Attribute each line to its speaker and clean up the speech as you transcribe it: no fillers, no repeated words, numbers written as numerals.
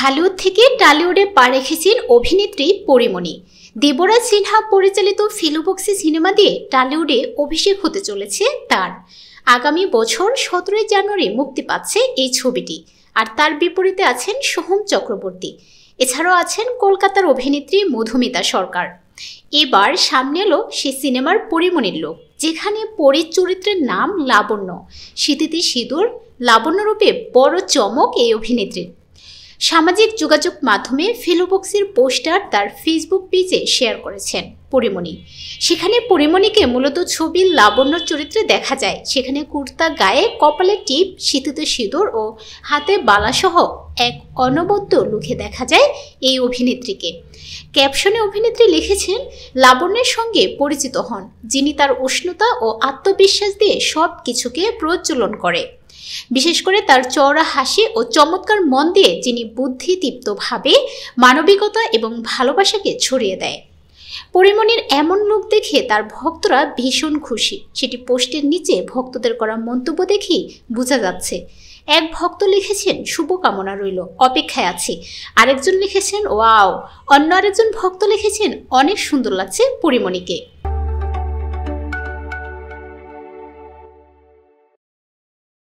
Speaker 1: Hollywood থেকে টলিউডে পা রেখেছেন অভিনেত্রী পরীমণি। দেবরাজ সিনহা পরিচালিত ফিলুবক্সি সিনেমা দিয়ে টলিউডে অভিষেক হতে চলেছে তার। আগামী বছর 17 জানুয়ারি মুক্তি পাচ্ছে এই ছবিটি। আর তার বিপরীতে আছেন সোহম চক্রবর্তী। এছাড়াও আছেন কলকাতার অভিনেত্রী মধুমিতা সরকার। এবার সামনে এলো সে সিনেমার পরীমণির লোক, যেখানে পরীর চরিত্রের নাম লাবণ্য। শীতিতে সিঁদুর লাবণ্যরূপে বড় চমক এই অভিনেত্রীর। সামাজিক যোগাযোগ মাধ্যমে ফিলুবক্সির পোস্টার তার ফেসবুক পেজে শেয়ার করেছেন পরীমণি। সেখানে পরীমণিকে মূলত ছবির লাবণ্যর চরিত্রে দেখা যায়। সেখানে কুর্তা গায়ে, কপালে টিপ, শীতিতে সিঁদুর ও হাতে বালাসহ এক অনবদ্য লুকে দেখা যায় এই অভিনেত্রীকে। ক্যাপশনে অভিনেত্রী লিখেছেন, লাবণ্যের সঙ্গে পরিচিত হন, যিনি তার উষ্ণতা ও আত্মবিশ্বাস দিয়ে সব কিছুকে প্রজ্বলন করে। বিশেষ করে তার চওড়া হাসি ও চমৎকার মন দিয়ে যিনি বুদ্ধিদীপ্তভাবে মানবিকতা এবং ভালোবাসাকে ছড়িয়ে দেয়। পরীমণির এমন লুক দেখে তার ভক্তরা ভীষণ খুশি। সেটি পোস্টের নিচে ভক্তদের করা মন্তব্য দেখেই বোঝা যাচ্ছে। এক ভক্ত লিখেছেন, শুভকামনা রইল, অপেক্ষায় আছি। আরেকজন লিখেছেন ওয়াও। অন্য আরেকজন ভক্ত লিখেছেন, অনেক সুন্দর লাগছে পরীমণিকে।